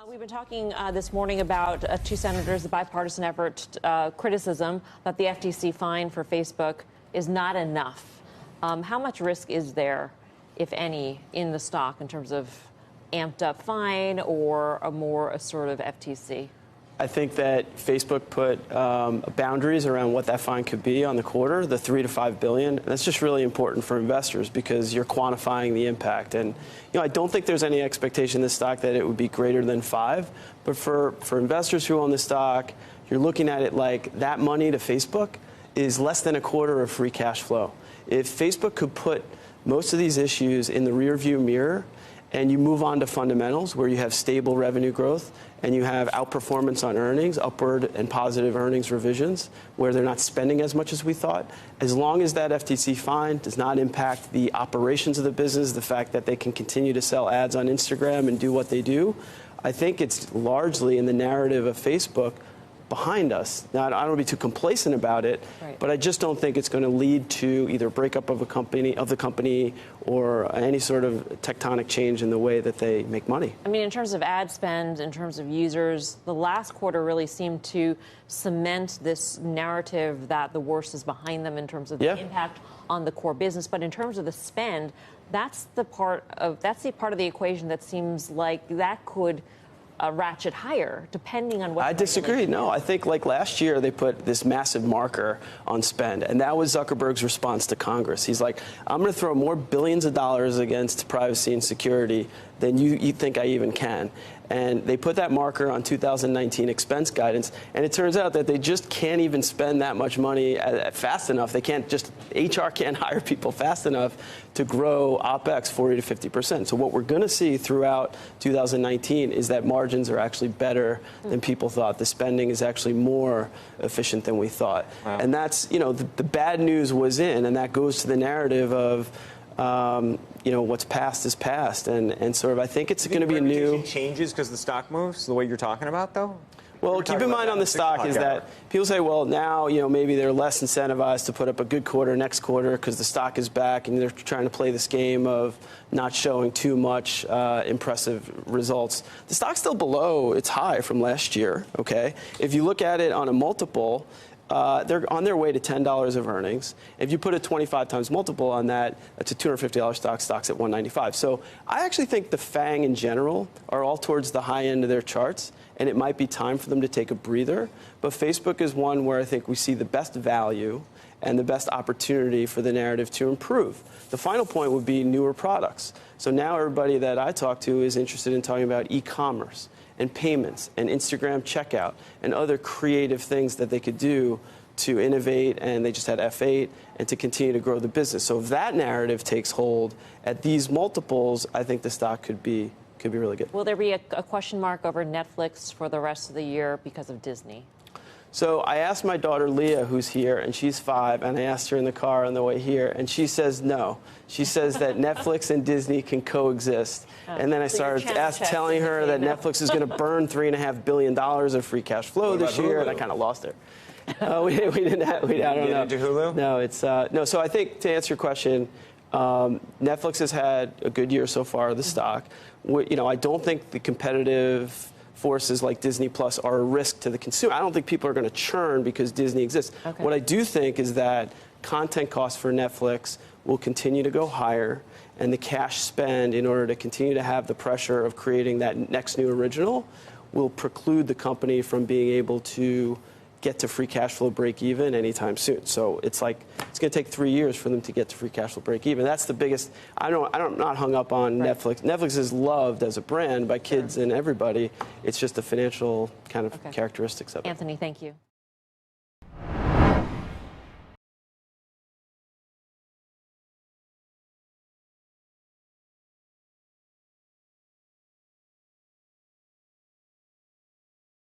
We've been talking this morning about two senators, the bipartisan effort, criticism that the FTC fine for Facebook is not enough. How much risk is there, if any, in the stock in terms of amped up fine or a more assertive FTC? I think that Facebook put boundaries around what that fine could be on the quarter, the $3 to $5 billion. And that's just really important for investors because you're quantifying the impact. And I don't think there's any expectation in this stock that it would be greater than 5. But for investors who own the stock, you're looking at it like that money to Facebook is less than a quarter of free cash flow. If Facebook could put most of these issues in the rearview mirror, and you move on to fundamentals where you have stable revenue growth and you have outperformance on earnings, upward and positive earnings revisions, where they're not spending as much as we thought. As long as that FTC fine does not impact the operations of the business, the fact that they can continue to sell ads on Instagram and do what they do, I think it's largely in the narrative of Facebook behind us. Now, I don't want to be too complacent about it, right, but I just don't think it's going to lead to either breakup of the company or any sort of tectonic change in the way that they make money. I mean, in terms of ad spend, in terms of users, the last quarter really seemed to cement this narrative that the worst is behind them in terms of the impact on the core business. But in terms of the spend, that's the part of the equation that seems like that could ratchet higher, depending on what. I disagree. No, I think like last year they put this massive marker on spend, and that was Zuckerberg's response to Congress. He's like, I'm going to throw more billions of dollars against privacy and security than you think I even can. And they put that marker on 2019 expense guidance, and it turns out that they just can't even spend that much money fast enough. They can't HR can't hire people fast enough to grow OPEX 40 to 50%. So what we're going to see throughout 2019 is that margins are actually better than people thought. The spending is actually more efficient than we thought. Wow. And that's, the bad news was in, and that goes to the narrative of, what's past is past, and sort of I think it's going to be a new changes because the stock moves the way you're talking about, though. Well, keep in mind on the stock is that people say, well, now maybe they're less incentivized to put up a good quarter next quarter because the stock is back, and they're trying to play this game of not showing too much impressive results. The stock's still below its high from last year. Okay, if you look at it on a multiple. They're on their way to $10 of earnings. If you put a 25 times multiple on that, that's a $250 stock. Stock's at $195. So I actually think the FANG in general are all towards the high end of their charts, and it might be time for them to take a breather. But Facebook is one where I think we see the best value and the best opportunity for the narrative to improve. The final point would be newer products. So now everybody that I talk to is interested in talking about e-commerce and payments and Instagram checkout and other creative things that they could do to innovate, and they just had F8, and to continue to grow the business. So if that narrative takes hold at these multiples, I think the stock could be really good. Will there be a question mark over Netflix for the rest of the year because of Disney? So I asked my daughter Leah, who's here, and she's 5, and I asked her in the car on the way here, and she says no. She says that Netflix and Disney can coexist. And then I started telling her that Netflix is going to burn $3.5 billion of free cash flow this year, and I kind of lost her. We didn't have, I don't know. Into Hulu? No, it's no. So I think to answer your question, Netflix has had a good year so far. The stock, I don't think the competitive forces like Disney Plus are a risk to the consumer. I don't think people are going to churn because Disney exists. Okay. What I do think is that content costs for Netflix will continue to go higher, and the cash spend in order to continue to have the pressure of creating that next new original will preclude the company from being able to get to free cash flow break even anytime soon. So it's like it's going to take 3 years for them to get to free cash flow break even. That's the biggest. I'm not hung up on Netflix. Netflix is loved as a brand by kids and everybody. It's just the financial kind of characteristics of it. Anthony, thank you.